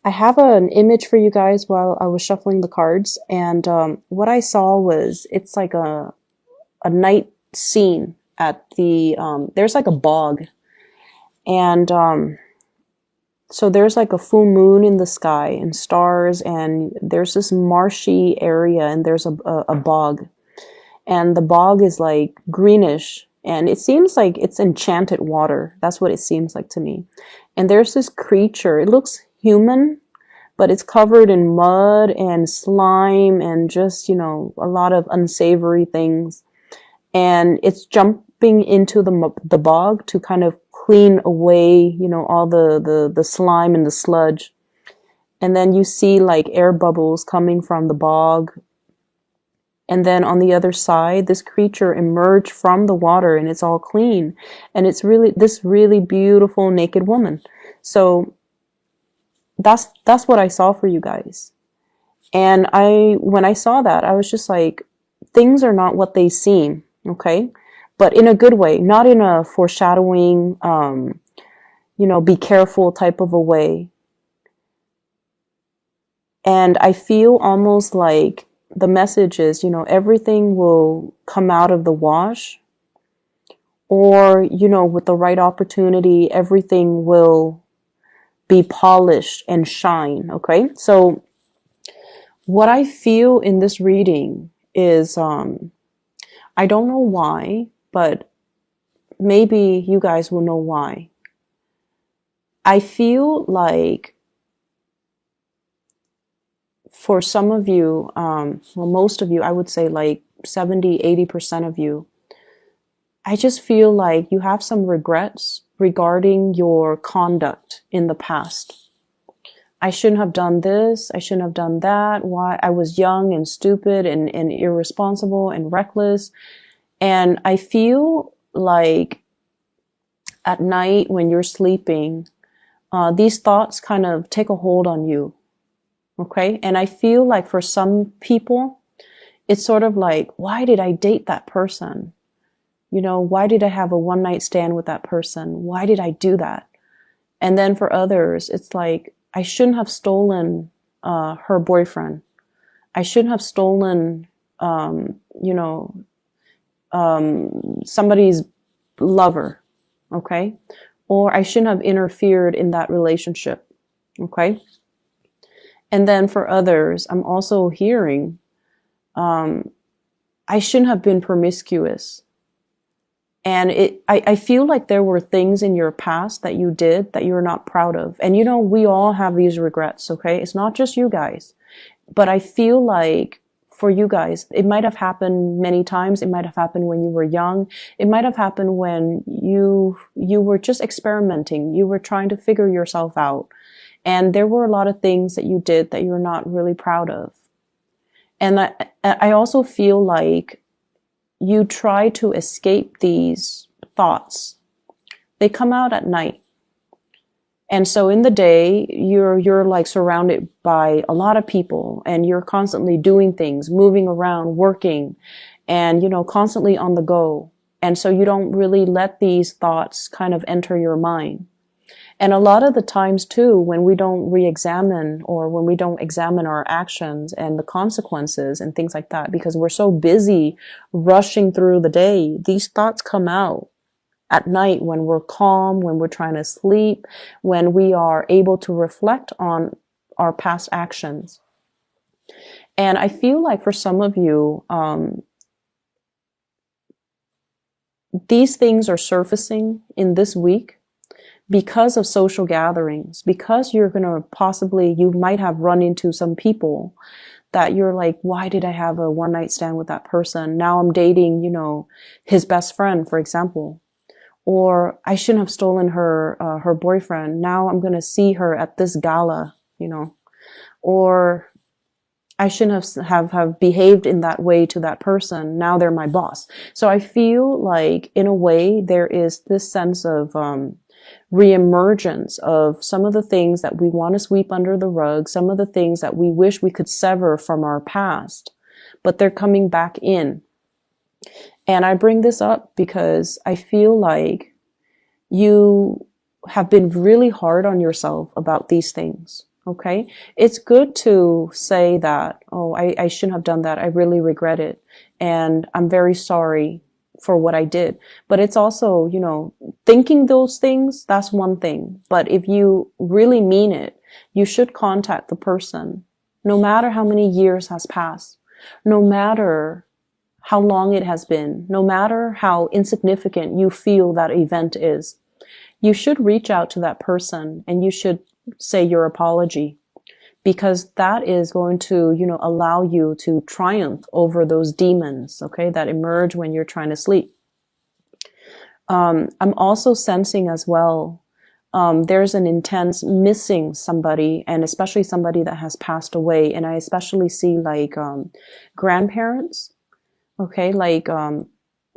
I have an image for you guys while I was shuffling the cards, and what I saw was it's like a night scene at the there's like a bog, and so there's like a full moon in the sky and stars, and there's this marshy area, and there's a bog, and the bog is like greenish, and it seems like it's enchanted water. That's what it seems like to me. And there's this creature. It looks human, but it's covered in mud and slime and just, a lot of unsavory things. And it's jumping into the bog to kind of clean away, all the slime and the sludge. And then you see like air bubbles coming from the bog. And then on the other side, this creature emerged from the water, and it's all clean. And it's really this really beautiful naked woman. So that's what I saw for you guys. And when I saw that, I was just like, things are not what they seem, okay? But in a good way, not in a foreshadowing, be careful type of a way. And I feel almost like the message is, everything will come out of the wash, or, with the right opportunity, everything will be polished and shine. Okay. So what I feel in this reading is, I don't know why, but maybe you guys will know why. I feel like for some of you, most of you, I would say like 70, 80% of you, I just feel like you have some regrets regarding your conduct in the past. I shouldn't have done this. I shouldn't have done that. Why? I was young and stupid and irresponsible and reckless. And I feel like at night when you're sleeping, these thoughts kind of take a hold on you. Okay. And I feel like for some people, it's sort of like, why did I date that person? Why did I have a one night stand with that person? Why did I do that? And then for others, it's like, I shouldn't have stolen, her boyfriend. I shouldn't have stolen, somebody's lover. Okay. Or I shouldn't have interfered in that relationship. Okay. And then for others, I'm also hearing, I shouldn't have been promiscuous. And I feel like there were things in your past that you did that you're not proud of. And we all have these regrets, okay? It's not just you guys. But I feel like for you guys, it might have happened many times. It might have happened when you were young. It might have happened when you were just experimenting. You were trying to figure yourself out. And there were a lot of things that you did that you're not really proud of. And I also feel like you try to escape these thoughts. They come out at night. And so in the day, you're like surrounded by a lot of people, and you're constantly doing things, moving around, working, and, constantly on the go. And so you don't really let these thoughts kind of enter your mind. And a lot of the times too, when we don't re-examine, or when we don't examine our actions and the consequences and things like that, because we're so busy rushing through the day, these thoughts come out at night when we're calm, when we're trying to sleep, when we are able to reflect on our past actions. And I feel like for some of you, these things are surfacing in this week because of social gatherings, because you're going to you might have run into some people that you're like, why did I have a one night stand with that person? Now I'm dating, his best friend, for example. Or I shouldn't have stolen her boyfriend. Now I'm going to see her at this gala, or I shouldn't have behaved in that way to that person. Now they're my boss. So I feel like in a way there is this sense of, reemergence of some of the things that we want to sweep under the rug, some of the things that we wish we could sever from our past, but they're coming back in. And I bring this up because I feel like you have been really hard on yourself about these things. Okay. It's good to say that, oh, I shouldn't have done that. I really regret it. And I'm very sorry for what I did. But it's also, thinking those things, that's one thing. But if you really mean it, you should contact the person, no matter how many years has passed, no matter how long it has been, no matter how insignificant you feel that event is. You should reach out to that person and you should say your apology, because that is going to, allow you to triumph over those demons, okay, that emerge when you're trying to sleep. I'm also sensing as well, there's an intense missing somebody, and especially somebody that has passed away. And I especially see like grandparents, okay, like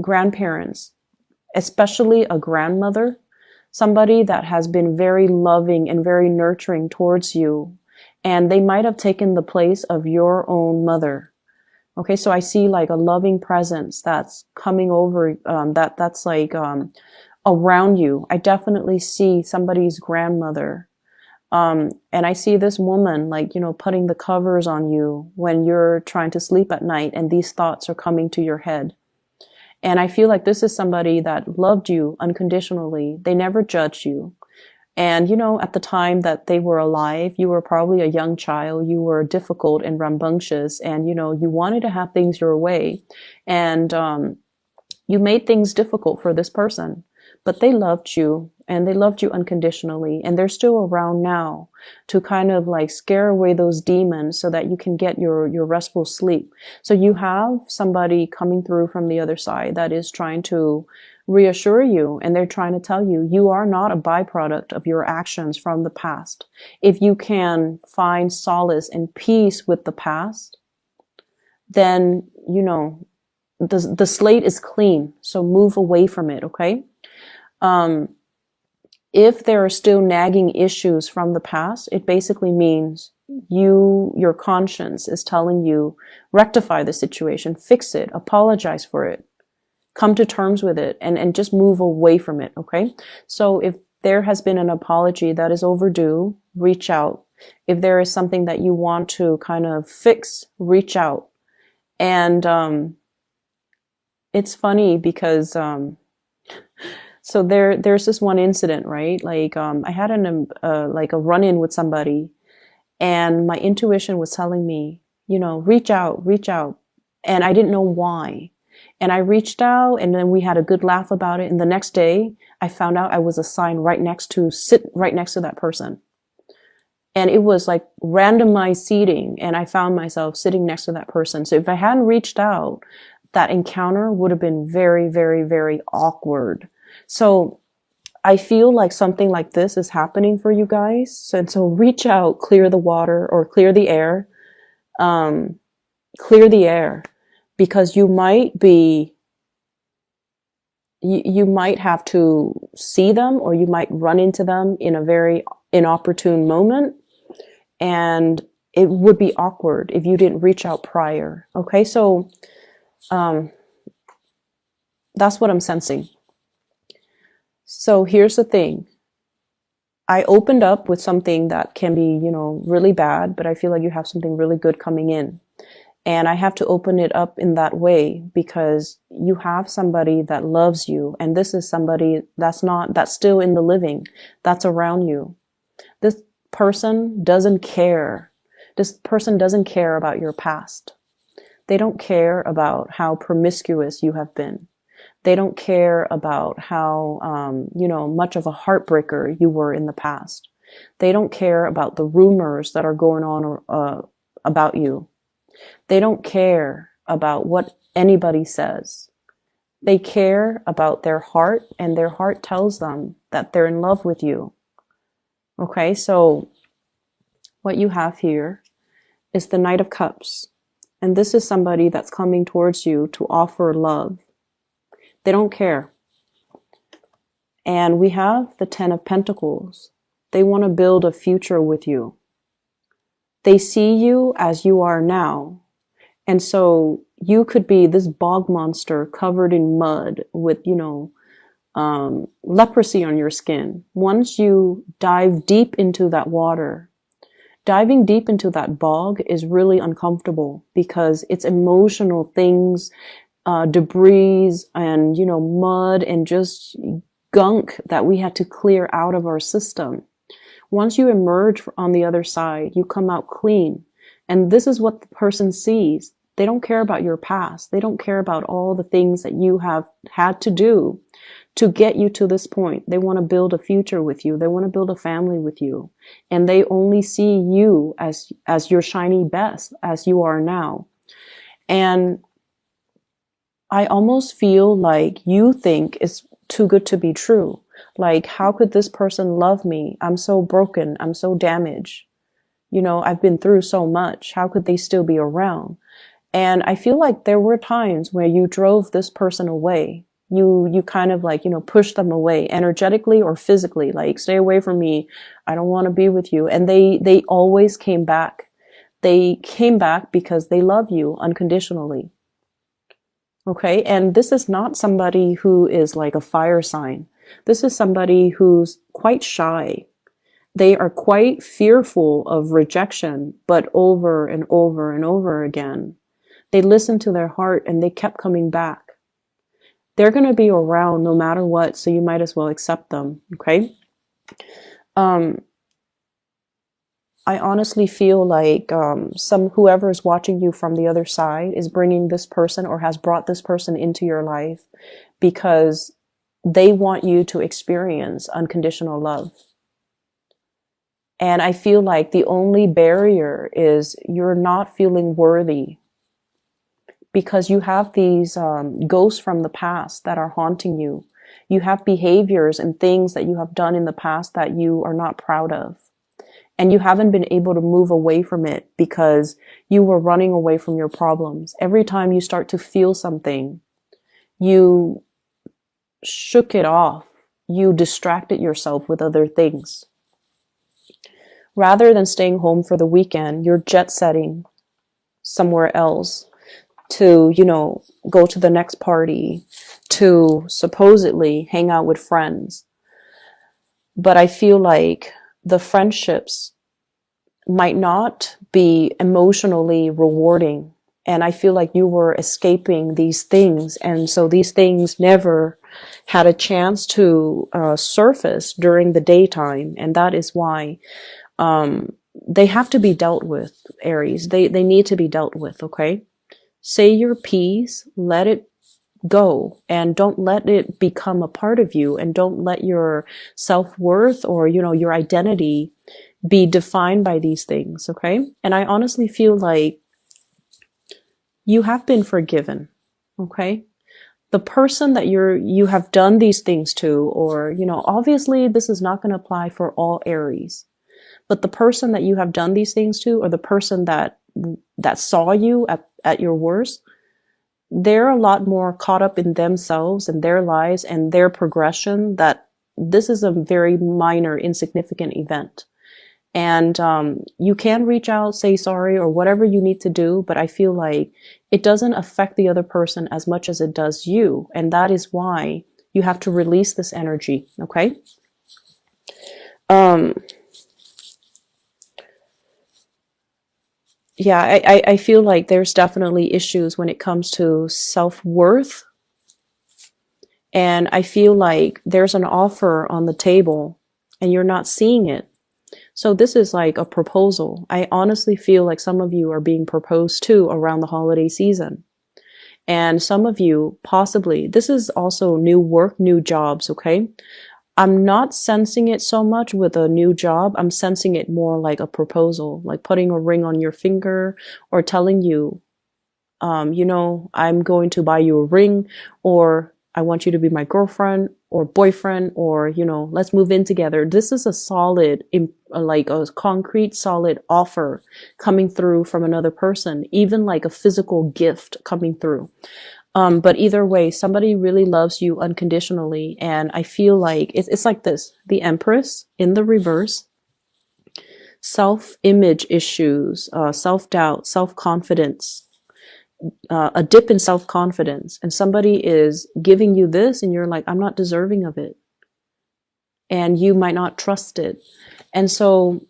grandparents, especially a grandmother, somebody that has been very loving and very nurturing towards you. And they might have taken the place of your own mother. Okay, so I see like a loving presence that's coming over, that's like around you. I definitely see somebody's grandmother. And I see this woman like, putting the covers on you when you're trying to sleep at night and these thoughts are coming to your head. And I feel like this is somebody that loved you unconditionally. They never judged you. And, at the time that they were alive, you were probably a young child. You were difficult and rambunctious, and, you wanted to have things your way. And you made things difficult for this person. But they loved you, and they loved you unconditionally. And they're still around now to kind of like scare away those demons so that you can get your restful sleep. So you have somebody coming through from the other side that is trying to reassure you, and they're trying to tell you, you are not a byproduct of your actions from the past. If you can find solace and peace with the past, then, the slate is clean. So move away from it, okay? If there are still nagging issues from the past, it basically means your conscience is telling you, rectify the situation, fix it, apologize for it, come to terms with it, and just move away from it, okay? So if there has been an apology that is overdue, reach out. If there is something that you want to kind of fix, reach out. And it's funny because so there's this one incident, right? Like I had like a run-in with somebody, and my intuition was telling me, reach out, and I didn't know why. And I reached out, and then we had a good laugh about it. And the next day, I found out I was assigned sit right next to that person. And it was like randomized seating, and I found myself sitting next to that person. So if I hadn't reached out, that encounter would have been very, very, very awkward. So I feel like something like this is happening for you guys. So reach out, clear the water or clear the air. Clear the air, because you might have to see them, or you might run into them in a very inopportune moment. And it would be awkward if you didn't reach out prior. Okay. So, that's what I'm sensing. So here's the thing. I opened up with something that can be, really bad, but I feel like you have something really good coming in. And I have to open it up in that way because you have somebody that loves you. And this is somebody that's still in the living, that's around you. This person doesn't care. This person doesn't care about your past. They don't care about how promiscuous you have been. They don't care about how, much of a heartbreaker you were in the past. They don't care about the rumors that are going on about you. They don't care about what anybody says. They care about their heart, and their heart tells them that they're in love with you. Okay, so what you have here is the Knight of Cups. And this is somebody that's coming towards you to offer love. They don't care. And we have the Ten of Pentacles. They want to build a future with you. They see you as you are now. And so you could be this bog monster covered in mud with, leprosy on your skin. Once you dive deep into that water, diving deep into that bog is really uncomfortable because it's emotional things, debris and, mud and just gunk that we had to clear out of our system. Once you emerge on the other side, you come out clean. And this is what the person sees. They don't care about your past. They don't care about all the things that you have had to do to get you to this point. They want to build a future with you. They want to build a family with you. And they only see you as your shiny best, as you are now. And I almost feel like you think it's too good to be true. Like, how could this person love me? I'm so broken. I'm so damaged. I've been through so much. How could they still be around? And I feel like there were times where you drove this person away. You kind of like, pushed them away energetically or physically, like, stay away from me. I don't want to be with you. And they always came back. They came back because they love you unconditionally. Okay. And this is not somebody who is like a fire sign. This is somebody who's quite shy. They are quite fearful of rejection, but over and over and over again, they listened to their heart and they kept coming back. They're going to be around no matter what, so you might as well accept them. Okay. I honestly feel like whoever is watching you from the other side is bringing this person or has brought this person into your life because they want you to experience unconditional love. And I feel like the only barrier is you're not feeling worthy because you have these ghosts from the past that are haunting you. You have behaviors and things that you have done in the past that you are not proud of. And you haven't been able to move away from it because you were running away from your problems. Every time you start to feel something, you shook it off. You distracted yourself with other things. Rather than staying home for the weekend, you're jet setting somewhere else to, go to the next party, to supposedly hang out with friends. But I feel like the friendships might not be emotionally rewarding. And I feel like you were escaping these things. And so these things never had a chance to surface during the daytime. And that is why they have to be dealt with, Aries. They need to be dealt with, okay? Say your piece, let it go, and don't let it become a part of you, and don't let your self-worth or, your identity be defined by these things, okay? And I honestly feel like you have been forgiven, okay? The person that you have done these things to, or, obviously this is not going to apply for all Aries, but the person that you have done these things to, or the person that saw you at your worst, they're a lot more caught up in themselves and their lives and their progression that this is a very minor, insignificant event. And you can reach out, say sorry, or whatever you need to do, but I feel like it doesn't affect the other person as much as it does you. And that is why you have to release this energy, okay? Yeah, I feel like there's definitely issues when it comes to self-worth. And I feel like there's an offer on the table and you're not seeing it. So this is like a proposal. I honestly feel like some of you are being proposed to around the holiday season. And some of you possibly, this is also new work, new jobs, okay? I'm not sensing it so much with a new job. I'm sensing it more like a proposal, like putting a ring on your finger or telling you, I'm going to buy you a ring, or I want you to be my girlfriend or boyfriend, or, let's move in together. This is a solid, like a concrete, solid offer coming through from another person, even like a physical gift coming through. But either way, somebody really loves you unconditionally. And I feel like it's like this, the Empress in the reverse, self-image issues, self-doubt, self-confidence, a dip in self-confidence. And somebody is giving you this and you're like, I'm not deserving of it. And you might not trust it. And so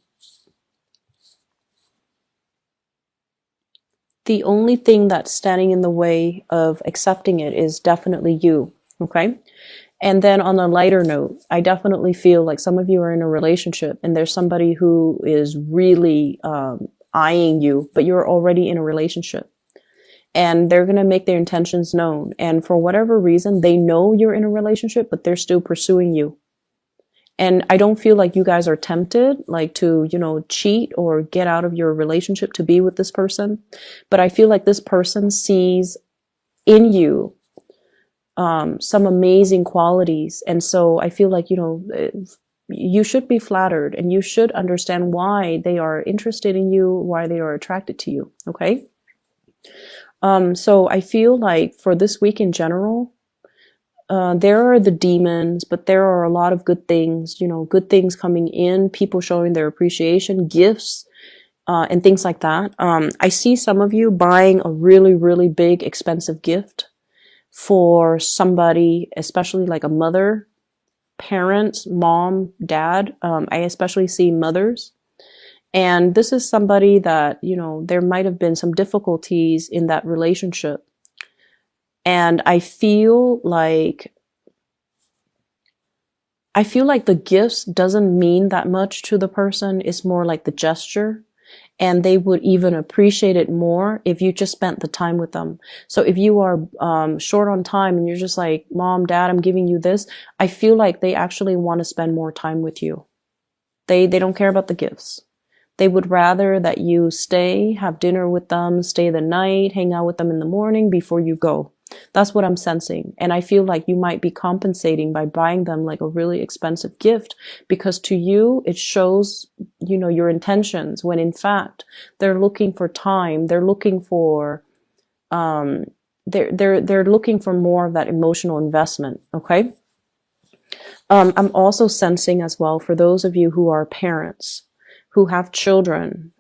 The only thing that's standing in the way of accepting it is definitely you. Okay. And then on a lighter note, I definitely feel like some of you are in a relationship and there's somebody who is really eyeing you, but you're already in a relationship. And they're going to make their intentions known. And for whatever reason, they know you're in a relationship, but they're still pursuing you. And I don't feel like you guys are tempted, like to, cheat or get out of your relationship to be with this person. But I feel like this person sees in you some amazing qualities. And so I feel like, you should be flattered and you should understand why they are interested in you, why they are attracted to you. Okay. So I feel like for this week in general, there are the demons, but there are a lot of good things, good things coming in, people showing their appreciation, gifts, and things like that. I see some of you buying a really, really big, expensive gift for somebody, especially like a mother, parents, mom, dad. I especially see mothers. And this is somebody that, there might have been some difficulties in that relationship. And I feel like the gifts doesn't mean that much to the person. It's more like the gesture. And they would even appreciate it more if you just spent the time with them. So if you are short on time and you're just like, Mom, Dad, I'm giving you this, I feel like they actually want to spend more time with you. They don't care about the gifts. They would rather that you stay, have dinner with them, stay the night, hang out with them in the morning before you go. That's what I'm sensing. And I feel like you might be compensating by buying them like a really expensive gift because to you, it shows, your intentions when in fact they're looking for time. They're looking for, they're looking for more of that emotional investment. Okay. I'm also sensing as well for those of you who are parents, who have children,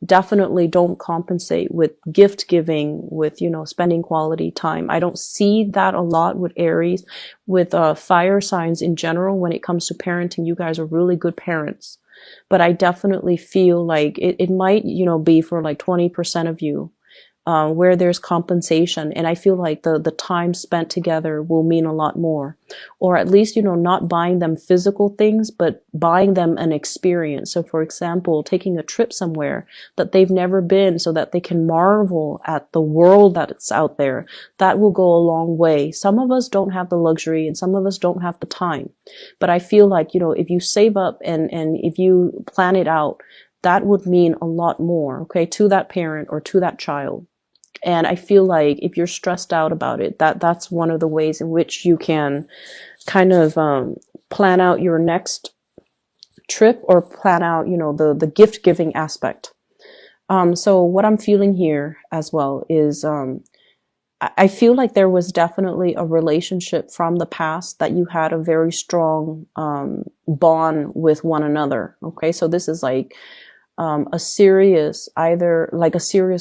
definitely don't compensate with gift giving, with, spending quality time. I don't see that a lot with Aries, with fire signs in general. When it comes to parenting, you guys are really good parents. But I definitely feel like it might, be for like 20% of you. Where there's compensation. And I feel like the time spent together will mean a lot more. Or at least, not buying them physical things, but buying them an experience. So for example, taking a trip somewhere that they've never been so that they can marvel at the world that's out there. That will go a long way. Some of us don't have the luxury and some of us don't have the time. But I feel like, if you save up and if you plan it out, that would mean a lot more, okay, to that parent or to that child. And I feel like if you're stressed out about it, that's one of the ways in which you can kind of plan out your next trip or plan out, the gift giving aspect. So what I'm feeling here as well is I feel like there was definitely a relationship from the past that you had a very strong bond with one another. Okay, so this is like a serious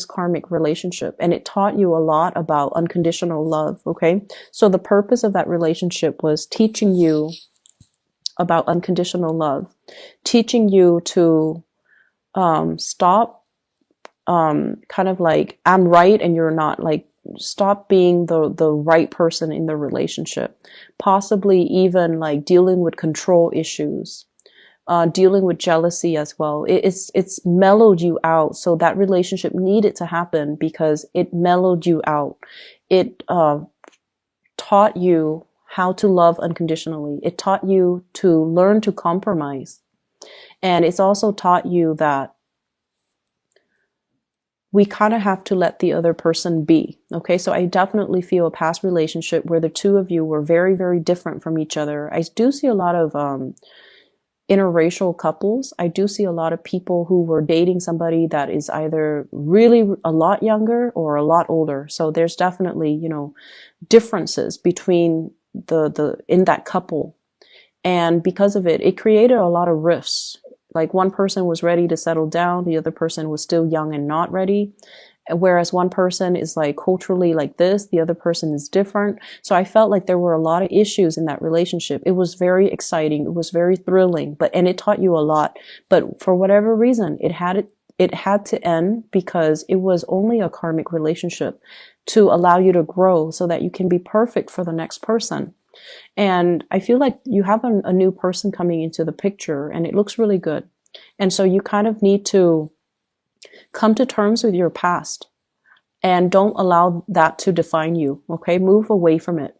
karmic relationship. And it taught you a lot about unconditional love. Okay. So the purpose of that relationship was teaching you about unconditional love, teaching you to, stop, kind of like, I'm right and you're not, like, stop being the right person in the relationship, possibly even like dealing with control issues. Dealing with jealousy as well. It's mellowed you out. So that relationship needed to happen because it mellowed you out. It taught you how to love unconditionally. It taught you to learn to compromise. And it's also taught you that we kind of have to let the other person be. Okay, so I definitely feel a past relationship where the two of you were very, very different from each other. I do see a lot of interracial couples. I do see a lot of people who were dating somebody that is either really a lot younger or a lot older. So there's definitely, differences between in that couple. And because of it, it created a lot of rifts. Like one person was ready to settle down. The other person was still young and not ready. Whereas one person is like culturally like this, the other person is different. So I felt like there were a lot of issues in that relationship. It was very exciting. It was very thrilling, and it taught you a lot. But for whatever reason, it had it had to end because it was only a karmic relationship to allow you to grow so that you can be perfect for the next person. And I feel like you have a new person coming into the picture and it looks really good. And so you kind of need to come to terms with your past and don't allow that to define you. Okay. Move away from it.